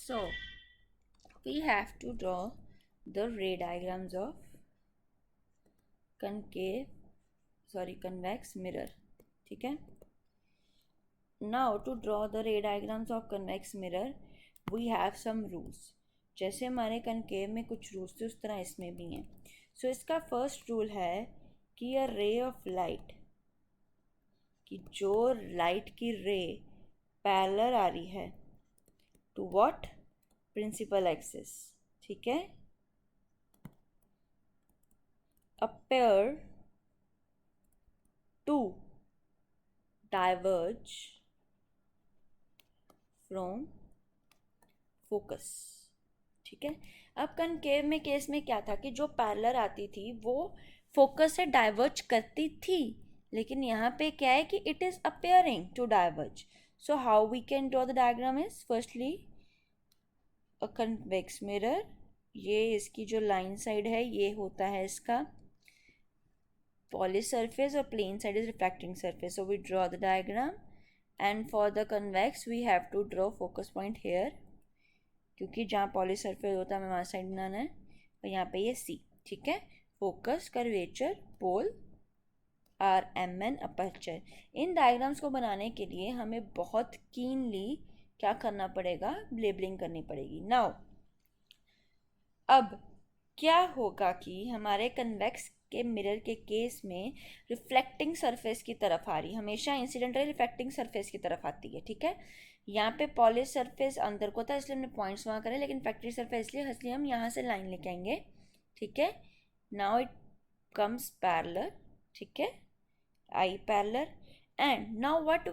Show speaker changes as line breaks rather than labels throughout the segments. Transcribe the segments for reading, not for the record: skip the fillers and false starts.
So we have to draw the ray diagrams of convex mirror. ठीक है. Now to draw the ray diagrams of convex mirror we have some rules. जैसे हमारे concave में कुछ rules थे उस तरह इसमें भी हैं. सो इसका फर्स्ट रूल है कि अ रे ऑफ लाइट, कि जो लाइट की रे पैरेलल आ रही है टू व्हाट, प्रिंसिपल एक्सिस. ठीक है. appear to diverge from focus. ठीक है. अब कनकेव में केस में क्या था कि जो पैरेलल आती थी वो फोकस से डाइवर्ज करती थी, लेकिन यहाँ पे क्या है कि it is appearing to diverge. So how we can draw the diagram is firstly a convex mirror. ये इसकी जो लाइन साइड है ये होता है इसका polished surface or plane side is refracting surface. So we draw the diagram, and for the convex we have to draw focus point here, क्योंकि जहाँ पॉलिश सरफेस होता है हमें वहाँ साइड बनाना है, और यहाँ पे ये सी. ठीक है. Focus, curvature, pole, R, M N, aperture. इन डायग्राम्स को बनाने के लिए हमें बहुत कीनली क्या करना पड़ेगा, लेबलिंग करनी पड़ेगी. नाउ अब क्या होगा कि हमारे कन्वेक्स के मिरर के केस में रिफ्लेक्टिंग सरफेस की तरफ आ रही, हमेशा इंसिडेंट रे रिफ्लेक्टिंग सरफेस की तरफ आती है. ठीक है. यहाँ पे पॉलिश सरफेस अंदर को था इसलिए हमने पॉइंट्स वहाँ करे, लेकिन फैक्ट्री सरफेस इसलिए हम यहाँ से लाइन लेके आएंगे. ठीक है. Now it comes parallel. ठीक है. I parallel. And now what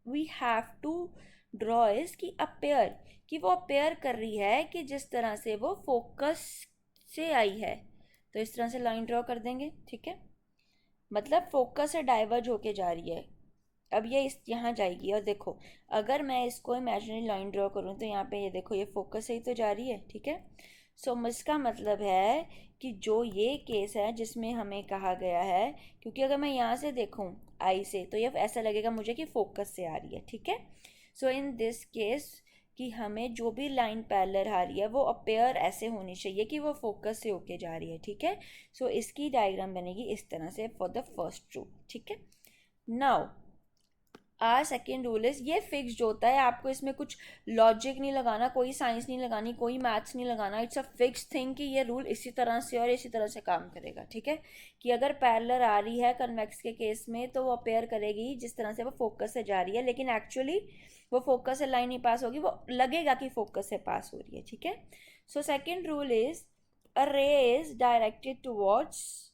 we have to draw is कि अपेयर, कि वो अपेयर कर रही है कि जिस तरह से वो फोकस से आई है, तो इस तरह से लाइन ड्रॉ कर देंगे. ठीक है. मतलब फोकस से डाइवर्ज होके जा रही है. अब ये इस यहाँ जाएगी, और देखो अगर मैं इसको इमेजिनरी लाइन ड्रॉ करूँ तो यहाँ पे ये देखो ये फोकस से ही तो जा रही है. ठीक है. सो इसका मतलब है कि जो ये केस है जिसमें हमें कहा गया है, क्योंकि अगर मैं यहाँ से देखूँ आई से तो ये ऐसा लगेगा मुझे कि फोकस से आ रही है. ठीक है. सो इन दिस केस कि हमें जो भी लाइन पैरेलल आ रही है वो अपेयर ऐसे होनी चाहिए कि वो फोकस से होके जा रही है. ठीक है. सो इसकी डायग्राम बनेगी इस तरह से फॉर द फर्स्ट रूल. ठीक है. Now our second rule is, ये फिक्स्ड होता है, आपको इसमें कुछ लॉजिक नहीं लगाना, कोई साइंस नहीं लगानी, कोई मैथ्स नहीं लगाना. इट्स अ फिक्स्ड थिंग कि ये रूल इसी तरह से और इसी तरह से काम करेगा. ठीक है. कि अगर पैरेलल आ रही है कन्वेक्स के केस में तो वो अपेयर करेगी जिस तरह से वो फोकस से जा रही है, लेकिन एक्चुअली वो फोकस से लाइन नहीं पास होगी, वो लगेगा कि फोकस से पास हो रही है. ठीक है. So second rule is a रे इज डायरेक्टेड टुवर्ड्स,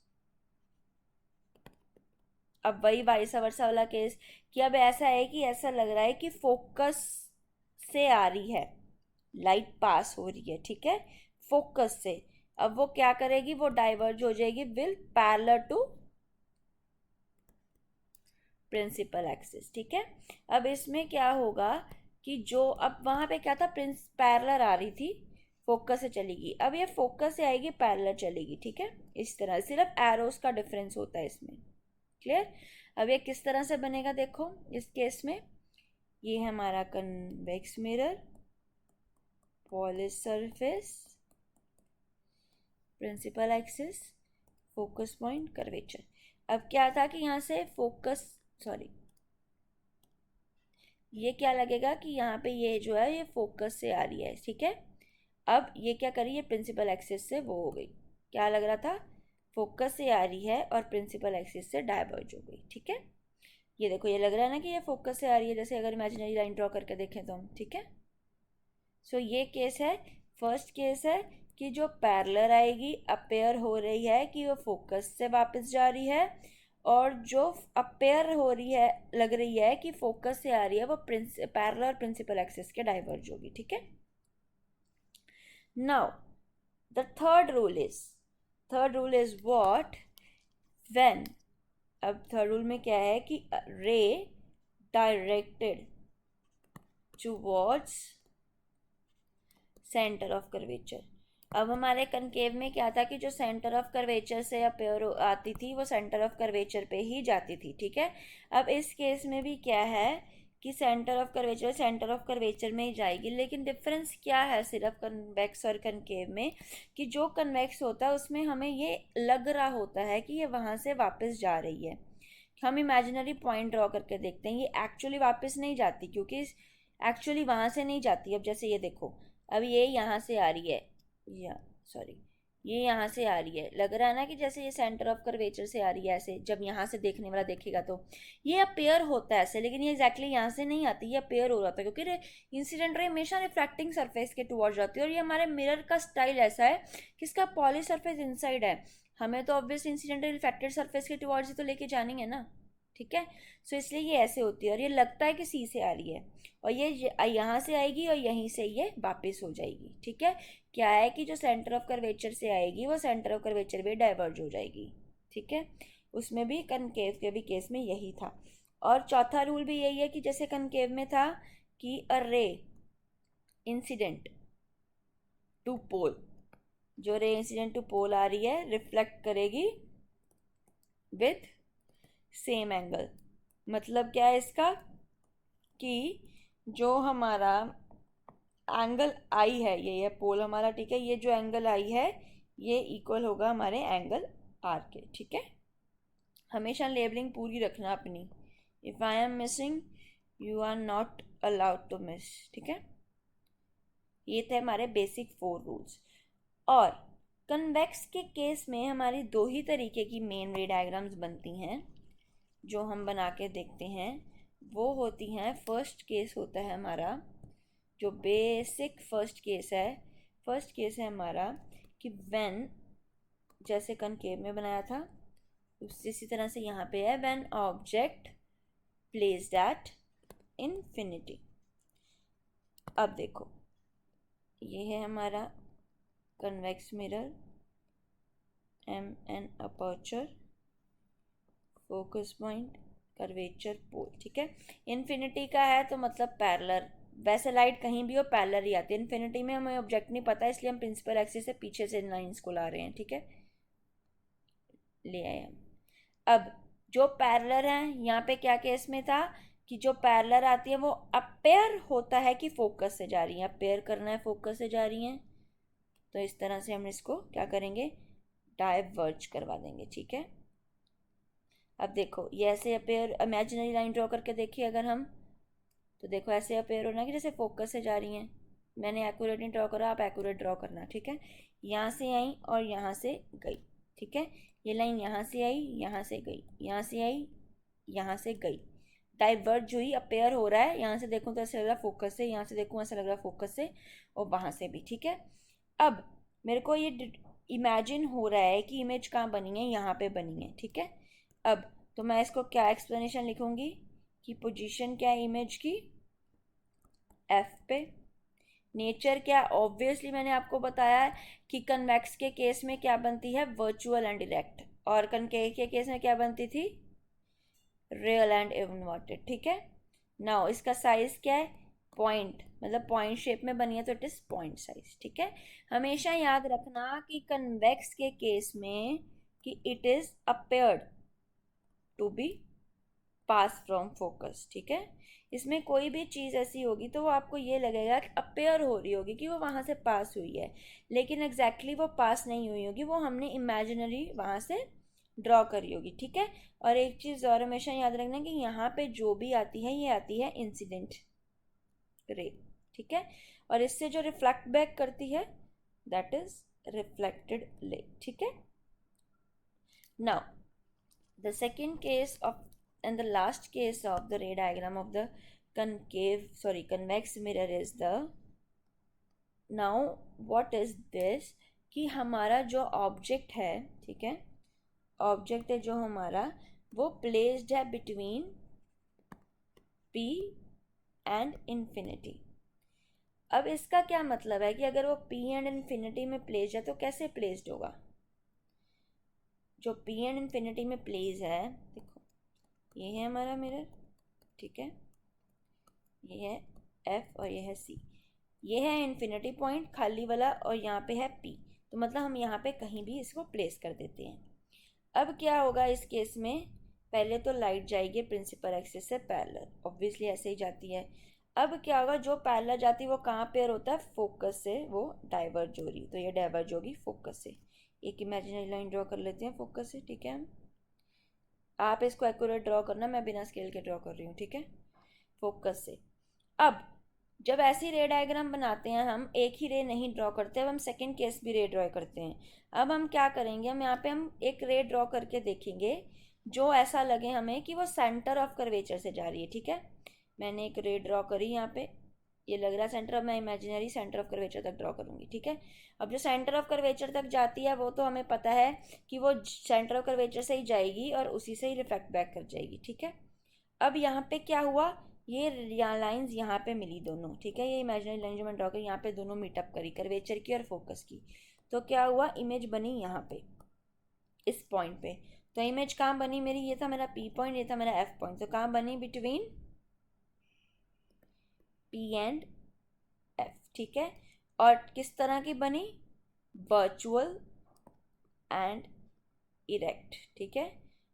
अब वही वाइस वर्सा वाला केस कि अब ऐसा है कि ऐसा लग रहा है कि फोकस से आ रही है, लाइट पास हो रही है. ठीक है. फोकस से. अब वो क्या करेगी, वो डाइवर्ज हो जाएगी will parallel to principal axis. ठीक है. अब इसमें क्या होगा कि जो अब वहाँ पे क्या था, पैरेलल आ रही थी, फोकस से चलेगी. अब ये फोकस से आएगी पैरेलल चलेगी. ठीक है. इस तरह सिर्फ एरोस का डिफरेंस होता है इसमें. क्लियर. अब ये किस तरह से बनेगा देखो इस केस में, ये है हमारा convex mirror, polish surface, principal axis, focus point, curvature. अब क्या था कि यहाँ से फोकस, सॉरी, ये क्या लगेगा कि यहाँ पे ये जो है ये फोकस से आ रही है. ठीक है. अब ये क्या करी, ये प्रिंसिपल एक्सिस से वो हो गई, क्या लग रहा था, फोकस से आ रही है और प्रिंसिपल एक्सिस से डाइवर्ज हो गई. ठीक है. ये देखो ये लग रहा है ना कि ये फोकस से आ रही है, जैसे अगर इमेजिनरी लाइन ड्रॉ करके देखें तो हम. ठीक है. सो ये केस है, फर्स्ट केस है कि जो पैरेलल आएगी अपेयर हो रही है कि वो फोकस से वापस जा रही है, और जो अपेयर हो रही है लग रही है कि फोकस से आ रही है वो पैरेलल प्रिंसिपल एक्सिस के डाइवर्ज होगी. ठीक है. Now the third rule is what, when, अब थर्ड रूल में क्या है कि रे directed towards centre of curvature. अब हमारे कनकेव में क्या था कि जो सेंटर ऑफ कर्वेचर से अपेयर आती थी वो सेंटर ऑफ कर्वेचर पे ही जाती थी. ठीक है. अब इस केस में भी क्या है कि सेंटर ऑफ कर्वेचर में ही जाएगी, लेकिन डिफरेंस क्या है सिर्फ कन्वेक्स और कनकेव में, कि जो कन्वेक्स होता है उसमें हमें ये लग रहा होता है कि ये वहाँ से वापस जा रही है। हम इमेजिनरी पॉइंट ड्रॉ करके देखते हैं, ये एक्चुअली वापस नहीं जाती, क्योंकि एक्चुअली वहाँ से नहीं जाती। अब जैसे ये देखो, अब ये यहाँ से आ रही है, या सॉरी ये यहाँ से आ रही है, लग रहा है ना कि जैसे ये सेंटर ऑफ कर्वेचर से आ रही है ऐसे, जब यहाँ से देखने वाला देखेगा तो ये अपेयर होता है ऐसे, लेकिन ये एग्जैक्टली यहाँ से नहीं आती, ये अपेयर हो जाता है, क्योंकि इंसिडेंट रे हमेशा रिफ्लेक्टिंग सरफेस के टुवर्ड्स जाती है। और ये हमारे मिरर का स्टाइल ऐसा है कि इसका पॉली सरफेस इनसाइड है, हमें तो ऑब्वियस इंसिडेंट रिफ्लेक्टेड सरफेस के टुवर्ड्स ही तो लेके जानी है ना, ठीक है। सो इसलिए ये ऐसे होती है, और ये लगता है कि सी से आ रही है, और ये यहाँ से आएगी और यहीं से ये वापस हो जाएगी, ठीक है। क्या है कि जो सेंटर ऑफ कर्वेचर से आएगी वो सेंटर ऑफ कर्वेचर भी डाइवर्ज हो जाएगी, ठीक है। उसमें भी कनकेव के भी केस में यही था। और चौथा रूल भी यही है कि जैसे कनकेव में था कि अ रे इंसिडेंट टू पोल, जो रे इंसिडेंट टू पोल आ रही है रिफ्लेक्ट करेगी विथ सेम एंगल। मतलब क्या है इसका, कि जो हमारा एंगल आई है, ये है पोल हमारा, ठीक है, ये जो एंगल आई है ये इक्वल होगा हमारे एंगल आर के, ठीक है। हमेशा लेबलिंग पूरी रखना अपनी, if I am missing you are not allowed to miss, ठीक है। ये थे हमारे बेसिक 4 रूल्स। और कन्वेक्स के केस में हमारी 2 ही तरीके की मेन रे डायग्राम्स बनती हैं जो हम बना के देखते हैं। वो होती हैं, फर्स्ट केस होता है हमारा जो बेसिक फर्स्ट केस है हमारा कि व्हेन, जैसे कनकेव में बनाया था उसी तरह से यहाँ पे है, when object placed at infinity. अब देखो ये है हमारा convex mirror, M N aperture, focus point, curvature, pole, ठीक है। इन्फिनिटी का है तो मतलब पैरेलल, वैसे लाइट कहीं भी हो पैरेलल ही आती है। इन्फिनिटी में हमें ऑब्जेक्ट नहीं पता, इसलिए हम प्रिंसिपल एक्सिस से पीछे से इन लाइंस को ला रहे हैं, ठीक है, ले आए हम। अब जो पैरेलल है, यहाँ पे क्या केस में था कि जो पैरेलल आती है वो अपेयर होता है कि फोकस से जा रही है, अपेयर करना है फोकस से जा रही हैं, तो इस तरह से हम इसको क्या करेंगे, डाइवर्ज करवा देंगे, ठीक है। अब देखो ये ऐसे अपेयर, इमेजिनरी लाइन ड्रॉ करके देखिए अगर हम, तो देखो ऐसे अपेयर होना कि जैसे फोकस से जा रही हैं। मैंने एक्यूरेट नहीं ड्रॉ करा, आप एक्यूरेट ड्रॉ करना, ठीक है। यहाँ से आई और यहाँ से गई, ठीक है। ये लाइन यहाँ से आई, यहाँ से गई, यहाँ से आई, यहाँ से गई, डाइवर्ज हुई, अपेयर हो रहा है। यहाँ से देखूँ तो ऐसा लग रहा है फोकस से, यहाँ से देखूँ ऐसा लग रहा है फोकस से, और वहाँ से भी, ठीक है। अब मेरे को ये इमेजिन हो रहा है कि इमेज कहाँ बनी है, यहाँ पे बनी है, ठीक है। अब तो मैं इसको क्या एक्सप्लेनेशन लिखूंगी कि पोजीशन क्या है इमेज की, एफ पे। नेचर क्या, ऑब्वियसली मैंने आपको बताया कि कन्वेक्स के केस में क्या बनती है, वर्चुअल एंड डायरेक्ट, और कनकेव के केस में क्या बनती थी, रियल एंड इनवर्टेड, ठीक है। नाउ इसका साइज क्या है, पॉइंट, मतलब पॉइंट शेप में बनी है तो इट इज पॉइंट साइज, ठीक है। हमेशा याद रखना कि कन्वेक्स के केस में कि it is appeared to be pass from focus, ठीक है। इसमें कोई भी चीज़ ऐसी होगी तो वो आपको ये लगेगा कि अपेयर हो रही होगी कि वो वहाँ से पास हुई है, लेकिन एग्जैक्टली वो पास नहीं हुई होगी, वो हमने इमेजिनरी वहाँ से ड्रॉ करी होगी, ठीक है। और एक चीज़ और हमेशा याद रखना कि यहाँ पे जो भी आती है ये आती है इंसिडेंट रे, ठीक है, और इससे जो रिफ्लेक्ट बैक करती है दैट इज रिफ्लेक्टेड रे, ठीक है। Now the second case of and the last case of the ray diagram of the convex mirror is the, now what is this, कि हमारा जो ऑब्जेक्ट है, ठीक है, ऑब्जेक्ट है जो हमारा वो प्लेस्ड है बिटवीन P एंड इन्फिनिटी। अब इसका क्या मतलब है कि अगर वो P एंड इन्फिनिटी में प्लेस्ड है तो कैसे प्लेस्ड होगा, जो P एंड इन्फिनिटी में प्लेस है, देखो ये है हमारा मिरर, ठीक है, ये है F और ये है C, ये है इन्फिनिटी पॉइंट खाली वाला, और यहाँ पे है P, तो मतलब हम यहाँ पे कहीं भी इसको प्लेस कर देते हैं। अब क्या होगा इस केस में पहले तो लाइट जाएगी प्रिंसिपल एक्सिस से पैरेलल, ऑब्वियसली ऐसे ही जाती है। अब क्या होगा, जो पैरेलल जाती है वो कहाँ पेयर होता है, फोकस से वो डाइवर्ज हो रही, तो ये डाइवर्ज होगी फोकस से। एक इमेजिनरी लाइन ड्रॉ कर लेते हैं फोकस से, ठीक है। आप इसको एक्यूरेट ड्रॉ करना, मैं बिना स्केल के ड्रॉ कर रही हूँ, ठीक है, फोकस से। अब जब ऐसी रे डायग्राम बनाते हैं हम एक ही रे नहीं ड्रॉ करते, अब हम सेकंड केस भी रे ड्रॉ करते हैं। अब हम क्या करेंगे, हम यहाँ पे हम एक रे ड्रॉ करके देखेंगे जो ऐसा लगे हमें कि वो सेंटर ऑफ कर्वेचर से जा रही है, ठीक है। मैंने एक रे ड्रॉ करी यहाँ पे, ये लग रहा है सेंटर, अब मैं इमेजिनरी सेंटर ऑफ कर्वेचर तक ड्रॉ करूँगी, ठीक है। अब जो सेंटर ऑफ कर्वेचर तक जाती है वो तो हमें पता है कि वो सेंटर ऑफ कर्वेचर से ही जाएगी और उसी से ही रिफ्लेक्ट बैक कर जाएगी, ठीक है। अब यहाँ पे क्या हुआ, ये लाइंस यहाँ पे मिली दोनों, ठीक है। ये इमेजिनरी लाइन जो मैं ड्रॉ करी यहाँ पे दोनों मीटअप करी, कर्वेचर की और फोकस की। तो क्या हुआ, इमेज बनी यहाँ पे इस पॉइंट पे। तो इमेज कहाँ बनी मेरी, ये था मेरा पी पॉइंट, ये था मेरा एफ पॉइंट, तो कहाँ बनी, बिटवीन पी एंड एफ, ठीक है। और किस तरह की बनी, वर्चुअल एंड इरेक्ट, ठीक है।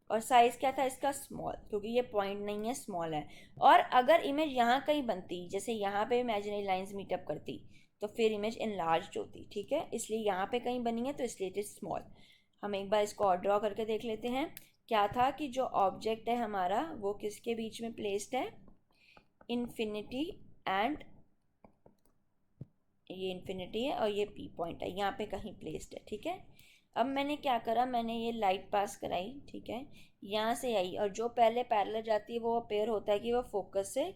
और साइज क्या था इसका, स्मॉल, क्योंकि ये पॉइंट नहीं है, स्मॉल है। और अगर इमेज यहाँ कहीं बनती, जैसे यहाँ पे इमेजिनरी लाइंस मीटअप करती, तो फिर इमेज इनलार्ज होती, ठीक है। इसलिए यहाँ पे कहीं बनी है तो इसलिए इट इज स्मॉल। हम एक बार इसको और ड्रॉ करके देख लेते हैं। क्या था कि जो ऑब्जेक्ट है हमारा वो किसके बीच में प्लेस्ड है, इन्फिनिटी एंड, ये इन्फिनिटी है और ये पी पॉइंट है, यहाँ पे कहीं प्लेस्ड है, ठीक है। अब मैंने क्या करा, मैंने ये लाइट पास कराई, ठीक है, यहाँ से आई, और जो पहले पैरेलल जाती है वो अपेयर होता है कि वो फोकस से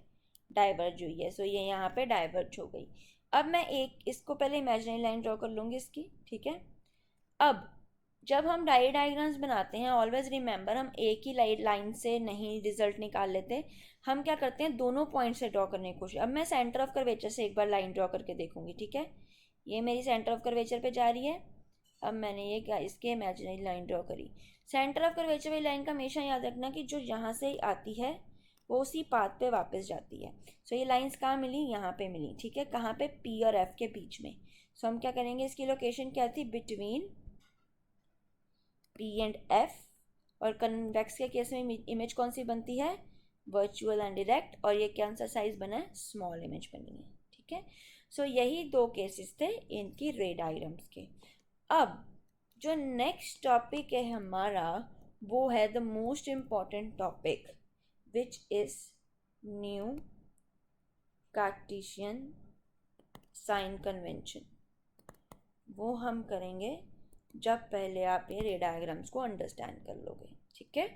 डाइवर्ज हुई है, सो ये यहाँ पे डाइवर्ज हो गई। अब मैं एक इसको पहले इमेजिनरी लाइन ड्रॉ कर लूँगी इसकी, ठीक है। अब जब हम डायग्राम्स बनाते हैं ऑलवेज रिमेंबर, हम एक ही लाइन से नहीं रिजल्ट निकाल लेते, हम क्या करते हैं दोनों पॉइंट से ड्रॉ करने की कोशिश। अब मैं सेंटर ऑफ कर्वेचर से एक बार लाइन ड्रॉ करके देखूंगी, ठीक है। ये मेरी सेंटर ऑफ कर्वेचर पे जा रही है। अब मैंने ये इसके इमेजिनरी लाइन ड्रॉ करी। सेंटर ऑफ कर्वेचर वाली लाइन का हमेशा याद रखना कि जो यहाँ से आती है वो उसी पाथ पे वापस जाती है। सो ये लाइंस कहाँ मिली, यहाँ पे मिली, ठीक है। कहाँ पे, पी और एफ के बीच में। सो हम क्या करेंगे, इसकी लोकेशन क्या थी, बिटवीन पी एंड एफ। और कन्वेक्स के केस में इमेज कौन सी बनती है, वर्चुअल एंड डायरेक्ट, और ये कौन सा साइज बना है, स्मॉल इमेज बनी है, ठीक है। सो यही दो केसेस थे इनकी रे डायग्राम्स के। अब जो नेक्स्ट टॉपिक है हमारा वो है the most important topic which is new cartesian sign convention. वो हम करेंगे जब पहले आप ये रे डायग्राम्स को अंडरस्टैंड कर लोगे, ठीक है।